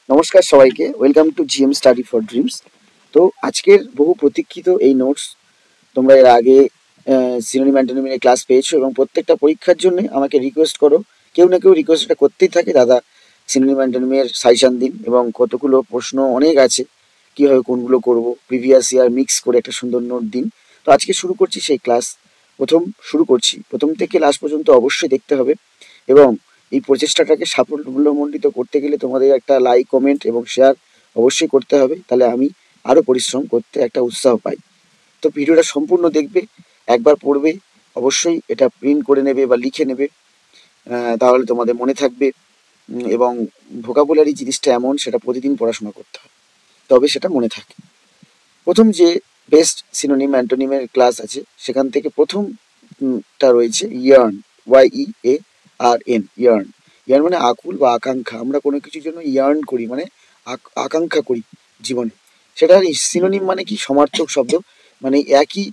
নমস্কার সবাইকে, welcome to GM study for dreams. তো আজকের বহু প্রতীক্ষিত এই নোটস তোমরা এর আগে সিনোনিম অ্যান্টোনিমের ক্লাস পেয়েছো এবং প্রত্যেকটা পরীক্ষার জন্য আমাকে রিকোয়েস্ট করো। কেউ না কেউ রিকোয়েস্টটা করতেই থাকে, দাদা সিনোনিম অ্যান্টোনিমের সাজেশন দিন, এবং কতগুলো প্রশ্ন অনেক আছে, কীভাবে কোনগুলো করব, প্রিভিয়াস ইয়ার মিক্স করে একটা সুন্দর নোট দিন। তো আজকে শুরু করছি সেই ক্লাস। প্রথম থেকে লাস্ট পর্যন্ত অবশ্যই দেখতে হবে, এবং এই প্রচেষ্টাটাকে সাফল্যমণ্ডিত করতে গেলে তোমাদের একটা লাইক, কমেন্ট এবং শেয়ার অবশ্যই করতে হবে, তাহলে আমি আরও পরিশ্রম করতে একটা উৎসাহ পাই। তো ভিডিওটা সম্পূর্ণ দেখবে, একবার পড়বে, অবশ্যই এটা প্রিন্ট করে নেবে বা লিখে নেবে, তাহলে তোমাদের মনে থাকবে। এবং ভোকাবুলারি জিনিসটা এমন, সেটা প্রতিদিন পড়াশোনা করতে হয়, তবে সেটা মনে থাকে। প্রথম যে বেস্ট সিনোনিম অ্যান্টোনিমের ক্লাস আছে, সেখান থেকে প্রথমটা রয়েছে ইয়ার্ন, YEARN, ইয়ার্ন। ইয়ার্ন মানে আকুল বা আকাঙ্ক্ষা। আমরা কোনো কিছুর জন্য ইয়ার্ন করি, মানে আকাঙ্ক্ষা করি জীবনে। সেটার সিনোনিম মানে কি? সমার্থক শব্দ। মানে একই,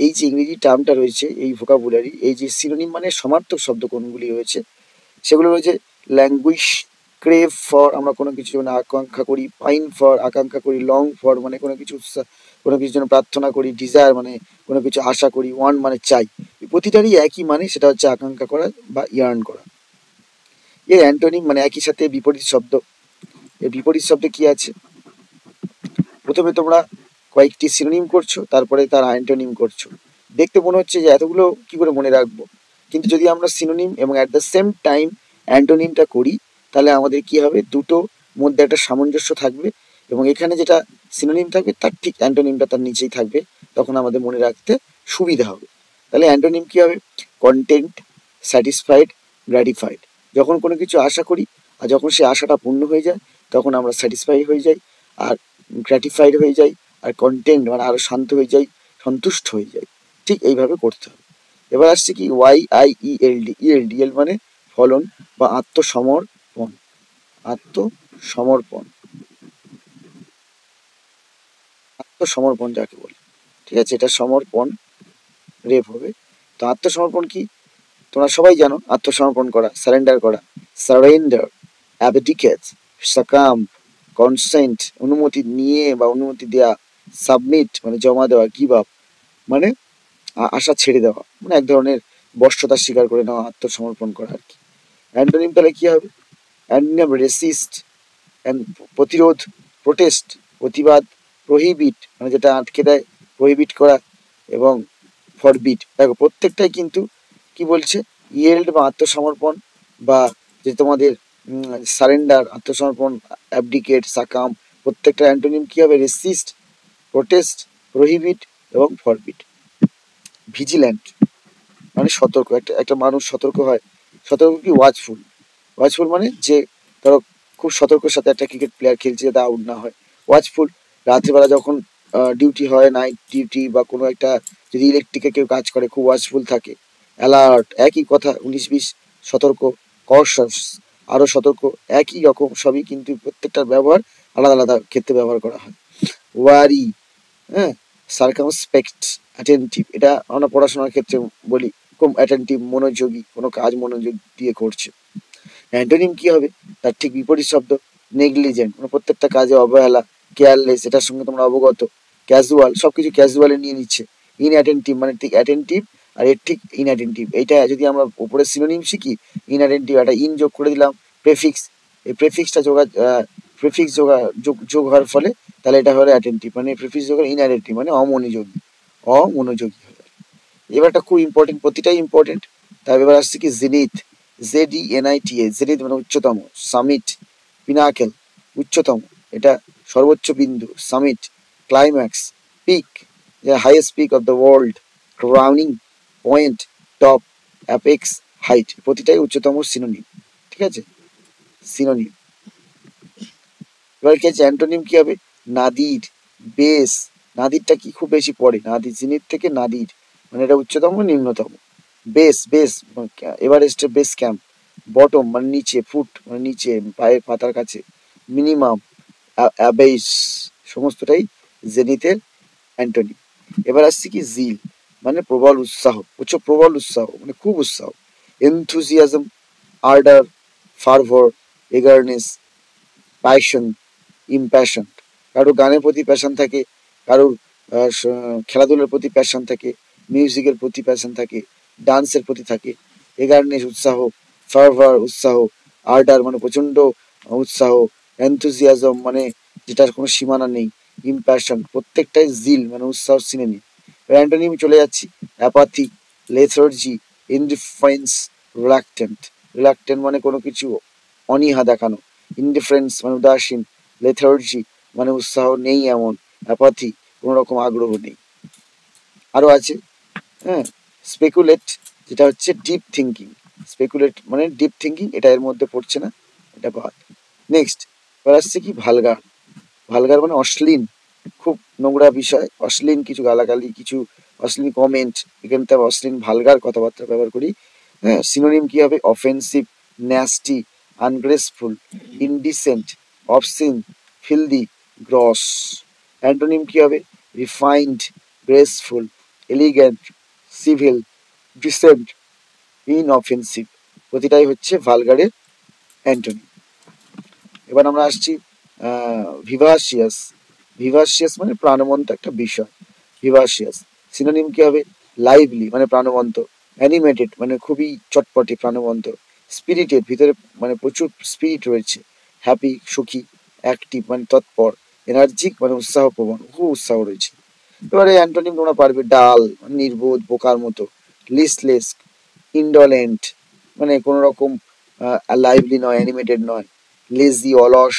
এই যে ইংরেজি টার্মটা রয়েছে, এই ভোকাবুলারি, এই যে সিনোনিম মানে সমার্থক শব্দ কোনগুলি রয়েছে সেগুলো রয়েছে ল্যাঙ্গুইশ, ক্রেভ ফর, আমরা কোনো কিছু মানে আকাঙ্ক্ষা করি; পাইন ফর, আকাঙ্ক্ষা করি; লং ফর মানে কোনো কিছু কোনো কিছুর জন্য প্রার্থনা করি; ডিজায়ার মানে কোনো কিছু আশা করি; ওয়ান মানে চাই। প্রতিটারই একই মানে, সেটা হচ্ছে আকাঙ্ক্ষা করা বা ইয়ার্ন করা। এর অ্যান্টোনিম মানে একই সাথে বিপরীত শব্দ। এর বিপরীত শব্দে কি আছে? প্রথমে তোমরা কয়েকটি সিনোনিম করছো, তারপরে তার অ্যান্টোনিম করছো। দেখতে মনে হচ্ছে যে এতগুলো কি করে মনে রাখবো, কিন্তু যদি আমরা সিনোনিম এবং অ্যাট দ্য সেম টাইম অ্যান্টোনিমটা করি, তাহলে আমাদের কি হবে, দুটো মধ্যে একটা সামঞ্জস্য থাকবে, এবং এখানে যেটা সিনোনিম থাকবে তার ঠিক অ্যান্টোনিমটা তার নিচেই থাকবে, তখন আমাদের মনে রাখতে সুবিধা হবে। তাহলে অ্যান্টোনিম কি হবে? Content, satisfied, gratified. যখন কোনো কিছু আশা করি আর যখন সে আশাটা পূর্ণ হয়ে যায়, তখন আমরা স্যাটিসফাই হয়ে যাই, আর গ্র্যাটিফাইড হয়ে যাই, আর কন্টেন্ট মানে আরো শান্ত হয়ে যাই, সন্তুষ্ট হয়ে যাই। ঠিক এইভাবে করতে হবে। এবার আসছে কি YIELD, ইএল মানে ফলন বা আত্মসমর্পণ। আত্মসমর্পণ, আত্মসমর্পণ যাকে বলে, ঠিক আছে, এটা সমর্পণ রেপ হবে। তো আত্মসমর্পণ কি? তোমরা সবাই জানো, আত্মসমর্পণ করা, সারেন্ডার করা। সারেন্ডার, অ্যাবডিকেট, সাকাম, কনসেন্ট অনুমতি নিয়ে বা অনুমতি দেওয়া। সাবমিট মানে জমা দেওয়া। গিভ আপ মানে আশা ছেড়ে দেওয়া, মানে এক ধরনের বশ্যতা স্বীকার করে নেওয়া, আত্মসমর্পণ করা আর কি। অ্যান্টোনিম তাহলে কি হবে? অ্যান্টোনিম রেসিস্ট, প্রতিরোধ, প্রোটেস্ট প্রতিবাদ, প্রহিবিট মানে যেটা আটকে দেয়, প্রহিবিট করা, এবং ফরবিট। দেখো প্রত্যেকটাই কিন্তু কি বলছে, ইয়েল্ড বা আত্মসমর্পণ, বা যে তোমাদের সারেন্ডার, আত্মসমর্পণ, অ্যাবডিকেট, সাকাম, প্রত্যেকটা অ্যান্টোনিম কি হবে? রেসিস্ট, প্রোটেস্ট, প্রহিবিট এবং ফরবিট। ভিজিল্যান্ট মানে সতর্ক, একটা একটা মানুষ সতর্ক হয়। সতর্ক কি? ওয়াচফুল। ওয়াচফুল মানে যে ধরো খুব সতর্কের সাথে একটা ক্রিকেট প্লেয়ার খেলছে যাতে আউট না হয়। ওয়াচফুল, রাত্রিবেলা যখন ডিউটি হয়, নাইট ডিউটি বা কোনো একটা, যদি ইলেকট্রিকে কেউ কাজ করে, খুব ওয়াচফুল থাকে। অ্যালার্ট, একই কথা, 19-20, সতর্ক। কশাস, আরো সতর্ক, একই রকম সবই, কিন্তু প্রত্যেকটার ব্যবহার আলাদা আলাদা ক্ষেত্রে ব্যবহার করা হয়। ওয়ারি, হ্যাঁ, সার্কামস্পেক্ট, অ্যাটেন্টিভ, এটা আমরা পড়াশোনার ক্ষেত্রে বলি, খুব অ্যাটেন্টিভ, মনোযোগী, কোনো কাজ মনোযোগ দিয়ে করছে। অ্যান্টোনিম কি হবে? তার ঠিক বিপরীত শব্দ। নেগলিজেন্ট মানে প্রত্যেকটা কাজে অবহেলা। কেয়ারলেস, এটার সঙ্গে তোমরা অবগত। ক্যাজুয়াল, সবকিছু ক্যাজুয়ালি নিয়ে নিচ্ছে। ইনঅ্যাটেন্টিভ মানে ঠিক অ্যাটেন্টিভ, আর এর ঠিক ইনঅ্যাটেন্টিভ। এইটা যদি আমরা উপরে সিনোনিম শিখি, ইনঅ্যাটেন্টিভ, একটা ইন যোগ করে দিলাম, প্রেফিক্স, এই প্রেফিক্সটা প্রেফিক্স যোগ হওয়ার ফলে তাহলে এটা হলো অ্যাটেন্টিভ, মানে প্রেফিক্স যোগ ইনঅ্যাটেন্টিভ মানে অমনোযোগী, অমনোযোগী হবে। এবার একটা খুব ইম্পর্টেন্ট, প্রতিটাই ইম্পর্টেন্ট। তার এবার আসছে কি জেনিথ, ZENITA, জেনিথ মানে উচ্চতম। সামিট, পিনাকেল, উচ্চতম, এটা সর্বোচ্চ বিন্দু। Summit, climax, peak, highest peak of the world. Crowning point, top, apex, height, প্রতিটাই উচ্চতম সিনোনিম, ঠিক আছে, সিনোনিম। এবার কি আছে? অ্যান্টোনিম কি হবে? নাদির, বেস, নাদিরটা কি খুব বেশি পড়ে, নাদির, জিনির থেকে নাদির মানে এটা উচ্চতম নিম্নতম। বেস, বেস এভারেস্টের বেস ক্যাম্প। বটম মানে নিচে, ফুট মানে নিচে, পায়ের পাতার কাছে। মিনিমাম, অ্যাবেস, সমস্তটাই জেনিথের অ্যান্টোনিম। এবার আসছে কি জিল, মানে প্রবল উৎসাহ, প্রবল উৎসাহ মানে খুব উৎসাহ। Enthusiasm, ardour, fervour, eagerness, passion, impassion. কারো গানের প্রতি প্যাশন থাকে, কারোর খেলাধুলার প্রতি প্যাশন থাকে, মিউজিকের প্রতি প্যাশন থাকে, ডান্সের প্রতি থাকে। এগারনেস উৎসাহ, ফার্ভার উৎসাহ, আর্ডার মানে প্রচন্ড উৎসাহ, এনথুজিয়াজম মানে যেটার কোনো সীমানা নেই, ইম্প্যাশন প্রত্যেকটাই জিল মানে উৎসাহ সিনেমি। অ্যান্টোনিম চলে যাচ্ছি, apathy, lethargy, indifference, reluctant. Reluctant মানে কোনো কিছু অনীহা দেখানো, ইনডিফারেন্স মানে উদাসীন, লেথার্জি মানে উৎসাহ নেই এমন, অ্যাপাথি কোনো রকম আগ্রহ নেই। আরো আছে, হ্যাঁ, স্পেকুলেট যেটা হচ্ছে ডিপ থিঙ্কিং। স্পেকুলেট মানে ডিপ থিঙ্কিং, এটা এর মধ্যে পড়ছে না, এটা বাদ। নেক্সট এবার আসছে কি ভালগার। ভালগার মানে অশ্লীল, খুব নোংরা বিষয়, অশ্লীল কিছু গালাগালি, কিছু অশ্লীল কমেন্ট, এখানে তো অশ্লীল ভালগার কথাবার্তা ব্যবহার করি। হ্যাঁ, সিনোনিম কি হবে? Offensive, nasty, ungraceful, indecent, obscene, filthy, gross. Antonym কি হবে? Refined, graceful, elegant, civil, decent, inoffensive. প্রতিটাই হচ্ছে ভালগারের অ্যান্টোনিম। এবার আমরা আসছি ভিভাসিয়াস। ভিভাসিয়াস মানে প্রাণবন্ত একটা বিষয়, ভিভাসিয়াস। সিনোনিম কি হবে? লাইভলি মানে প্রাণবন্ত, অ্যানিমেটেড মানে খুবই চটপটে প্রাণবন্ত, স্পিরিটেড ভিতরে মানে প্রচুর স্পিরিট রয়েছে, হ্যাপি সুখী, অ্যাক্টিভ মানে তৎপর, এনার্জিক মানে উৎসাহপ্রবণ, খুব উৎসাহ রয়েছে। এবারে অ্যান্টোনিম তোমরা পারবে, ডাল মানে নির্বোধ বোকার মতো, লিস্টলেস, ইন্ডোলেন্ট মানে কোনো রকম লাইভলি নয়, অ্যানিমেটেড নয়, লেজি অলস,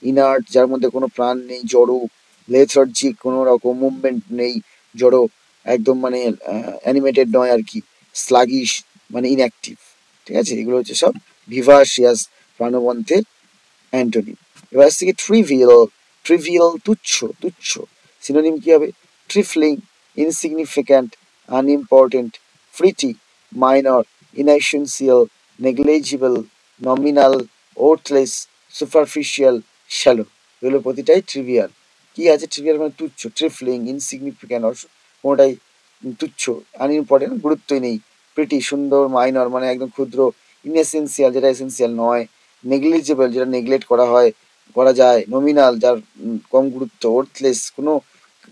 ইনার্ট যার মধ্যে কোনো প্রাণ নেই, জড়ো, লেথার্জিক কোনো রকম মুভমেন্ট নেই, জড়ো একদম মানে অ্যানিমেটেড নয় আর কি, স্লাগিশ মানে ইনঅ্যাক্টিভ। ঠিক আছে, এগুলো হচ্ছে সব ভিভাসিয়াস প্রাণবন্তের অ্যান্টোনিম। এবার আসছে কি ট্রিভিয়াল। ট্রিভিয়াল তুচ্ছ, তুচ্ছ। সিনোনিম কি হবে? Trifling, insignificant, unimportant, fritty, minor, inessential, negligible, nominal, worthless, superficial, shallow. এগুলো প্রতিটাই ট্রিভিয়াল। কি আছে? ট্রিভিয়াল মানে তুচ্ছ, ট্রিফলিং, ইনসিগনিফিক্যান্ট কোনোটাই তুচ্ছ, আনইম্পর্টেন্ট গুরুত্বই নেই, প্রিটি সুন্দর, মাইনর মানে একদম ক্ষুদ্র, ইনএসেন্সিয়াল যেটা এসেন্সিয়াল নয়, নেগলিজেবল যেটা নেগলেক্ট করা হয়, করা যায়, নমিনাল যার কম গুরুত্ব, ওর্থলেস কোনো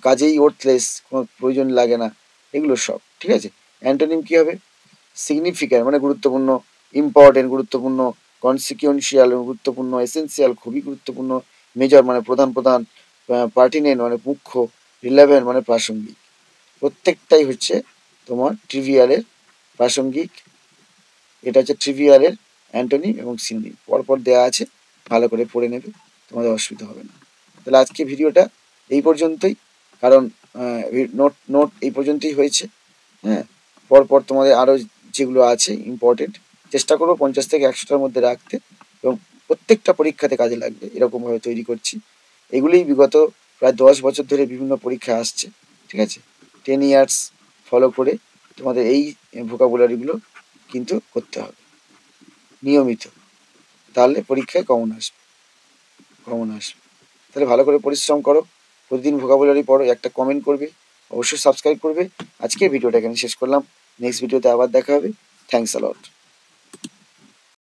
কাজেই ওর্থলেস, কোনো প্রয়োজন লাগে না, এগুলো সব। ঠিক আছে, অ্যান্টোনিম কি হবে? সিগনিফিক্যান্ট মানে গুরুত্বপূর্ণ, ইম্পর্টেন্ট গুরুত্বপূর্ণ, কনসিকুয়েন্সিয়াল গুরুত্বপূর্ণ, এসেন্সিয়াল খুবই গুরুত্বপূর্ণ, মেজর মানে প্রধান প্রধান, পার্টিনেন্ট মানে মুখ্য, রিলেভেন্ট মানে প্রাসঙ্গিক। প্রত্যেকটাই হচ্ছে তোমার ট্রিভিয়ালের প্রাসঙ্গিক। এটা হচ্ছে ট্রিভিয়ালের অ্যান্টোনিম এবং সিনোনিম পরপর দেওয়া আছে, ভালো করে পড়ে নেবে, তোমাদের অসুবিধা হবে না। তাহলে আজকে ভিডিওটা এই পর্যন্তই, কারণ নোট নোট এই পর্যন্তই হয়েছে। হ্যাঁ, পরপর তোমাদের আরও যেগুলো আছে ইম্পর্টেন্ট চেষ্টা করবো 50 থেকে 100টার মধ্যে রাখতে, এবং প্রত্যেকটা পরীক্ষাতে কাজে লাগবে এরকমভাবে তৈরি করছি। এগুলিই বিগত প্রায় 10 বছর ধরে বিভিন্ন পরীক্ষা আসছে। ঠিক আছে, 10 ইয়ার্স ফলো করে তোমাদের এই ভোকাবুলারিগুলো কিন্তু করতে হবে নিয়মিত, তাহলে পরীক্ষায় কমন আসবে, কমন আসবে। তাহলে ভালো করে পরিশ্রম করো, প্রতিদিন ভোকাবুলারি পড়ো, একটা কমেন্ট করবে, অবশ্যই সাবস্ক্রাইব করবে। আজকের ভিডিওটা এখানে শেষ করলাম, নেক্সট ভিডিওতে আবার দেখা হবে। Thanks a lot.